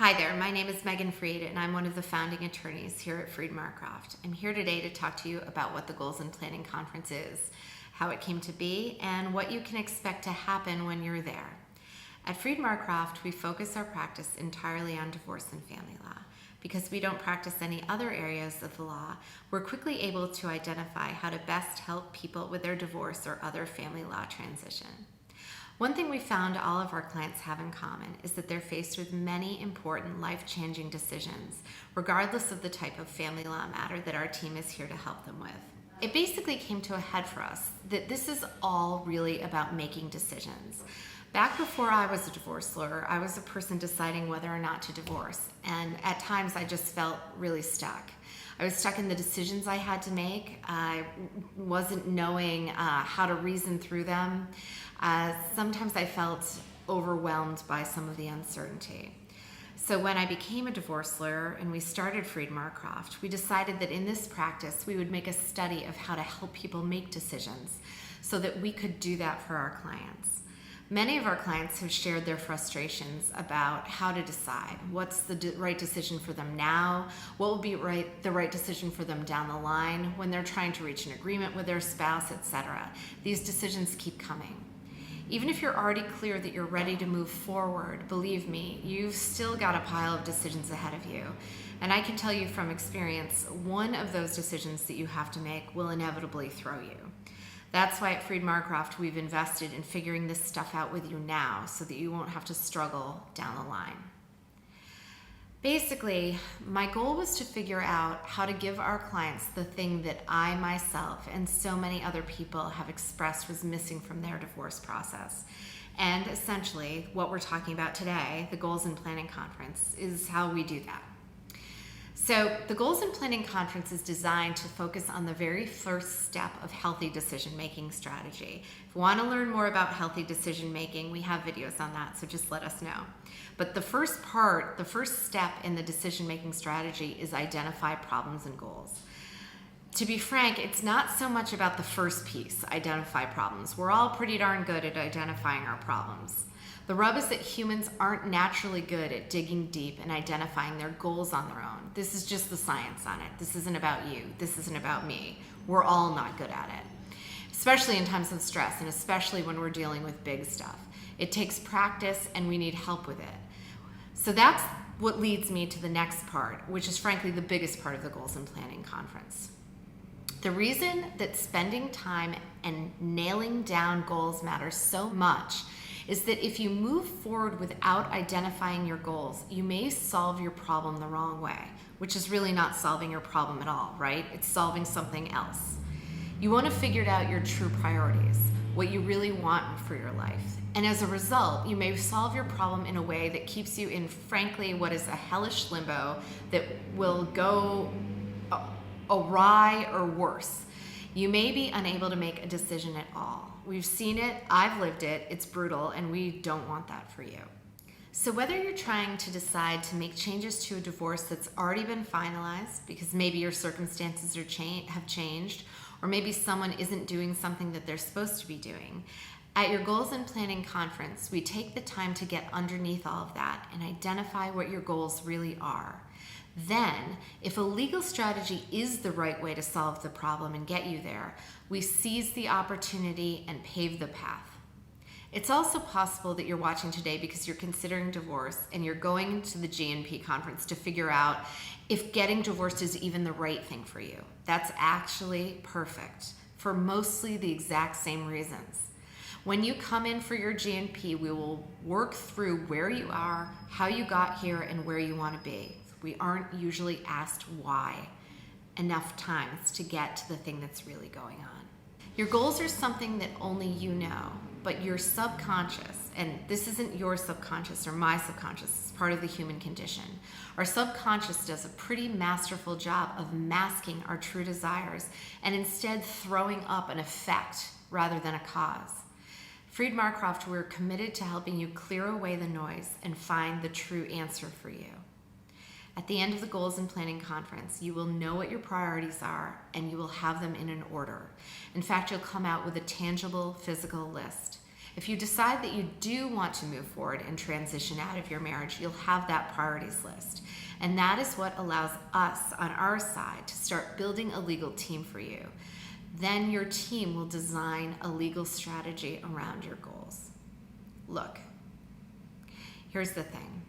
Hi there, my name is Meghan Freed and I'm one of the founding attorneys here at Freed Marcroft. I'm here today to talk to you about what the Goals and Planning Conference is, how it came to be, and what you can expect to happen when you're there. At Freed Marcroft, we focus our practice entirely on divorce and family law. Because we don't practice any other areas of the law, we're quickly able to identify how to best help people with their divorce or other family law transition. One thing we found all of our clients have in common is that they're faced with many important life-changing decisions, regardless of the type of family law matter that our team is here to help them with. It basically came to a head for us that this is all really about making decisions. Back before I was a divorce lawyer, I was a person deciding whether or not to divorce, and at times I just felt really stuck. I was stuck in the decisions I had to make. I wasn't knowing how to reason through them. Sometimes I felt overwhelmed by some of the uncertainty. So when I became a divorce lawyer and we started Freed Marcroft, we decided that in this practice we would make a study of how to help people make decisions so that we could do that for our clients. Many of our clients have shared their frustrations about how to decide. What's the right decision for them now? What will be the right decision for them down the line when they're trying to reach an agreement with their spouse, etc. These decisions keep coming. Even if you're already clear that you're ready to move forward, believe me, you've still got a pile of decisions ahead of you. And I can tell you from experience, one of those decisions that you have to make will inevitably throw you. That's why at Freed Marcroft we've invested in figuring this stuff out with you now so that you won't have to struggle down the line. Basically, my goal was to figure out how to give our clients the thing that I myself and so many other people have expressed was missing from their divorce process. And essentially, what we're talking about today, the Goals and Planning Conference, is how we do that. So the Goals and Planning Conference is designed to focus on the very first step of healthy decision-making strategy. If you want to learn more about healthy decision-making, we have videos on that, so just let us know. But the first step in the decision-making strategy is identify problems and goals. To be frank, it's not so much about the first piece, identify problems. We're all pretty darn good at identifying our problems. The rub is that humans aren't naturally good at digging deep and identifying their goals on their own. This is just the science on it. This isn't about you. This isn't about me. We're all not good at it, especially in times of stress and especially when we're dealing with big stuff. It takes practice and we need help with it. So that's what leads me to the next part, which is frankly the biggest part of the Goals and Planning Conference. The reason that spending time and nailing down goals matters so much is that if you move forward without identifying your goals, you may solve your problem the wrong way, which is really not solving your problem at all, right? It's solving something else. You want to figure out your true priorities, what you really want for your life. And as a result, you may solve your problem in a way that keeps you in, frankly, what is a hellish limbo that will go awry or worse. You may be unable to make a decision at all. We've seen it, I've lived it, it's brutal, and we don't want that for you. So whether you're trying to decide to make changes to a divorce that's already been finalized, because maybe your circumstances have changed, or maybe someone isn't doing something that they're supposed to be doing, at your Goals and Planning Conference, we take the time to get underneath all of that and identify what your goals really are. Then, if a legal strategy is the right way to solve the problem and get you there, we seize the opportunity and pave the path. It's also possible that you're watching today because you're considering divorce and you're going to the G&P conference to figure out if getting divorced is even the right thing for you. That's actually perfect for mostly the exact same reasons. When you come in for your G&P, we will work through where you are, how you got here, and where you want to be. We aren't usually asked why enough times to get to the thing that's really going on. Your goals are something that only you know, but your subconscious, and this isn't your subconscious or my subconscious, it's part of the human condition. Our subconscious does a pretty masterful job of masking our true desires and instead throwing up an effect rather than a cause. Freed Marcroft, we're committed to helping you clear away the noise and find the true answer for you. At the end of the Goals and Planning Conference, you will know what your priorities are and you will have them in an order. In fact, you'll come out with a tangible physical list. If you decide that you do want to move forward and transition out of your marriage, you'll have that priorities list. And that is what allows us on our side to start building a legal team for you. Then your team will design a legal strategy around your goals. Look, here's the thing.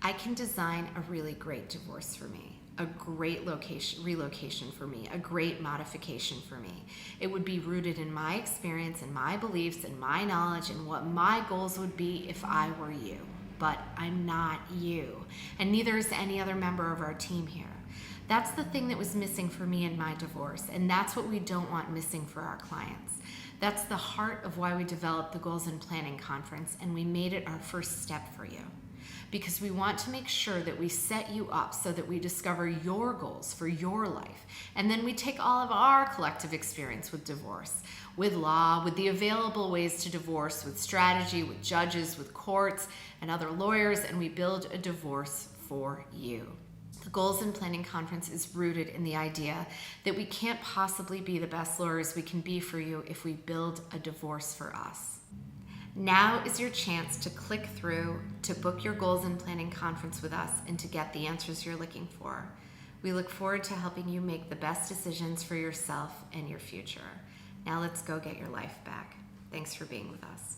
I can design a really great divorce for me, a great relocation for me, a great modification for me. It would be rooted in my experience and my beliefs and my knowledge and what my goals would be if I were you. But I'm not you, and neither is any other member of our team here. That's the thing that was missing for me in my divorce, and that's what we don't want missing for our clients. That's the heart of why we developed the Goals and Planning Conference, and we made it our first step for you. Because we want to make sure that we set you up so that we discover your goals for your life. And then we take all of our collective experience with divorce, with law, with the available ways to divorce, with strategy, with judges, with courts, and other lawyers, and we build a divorce for you. The Goals and Planning Conference is rooted in the idea that we can't possibly be the best lawyers we can be for you if we build a divorce for us. Now is your chance to click through to book your Goals and Planning Conference with us and to get the answers you're looking for. We look forward to helping you make the best decisions for yourself and your future. Now let's go get your life back. Thanks for being with us.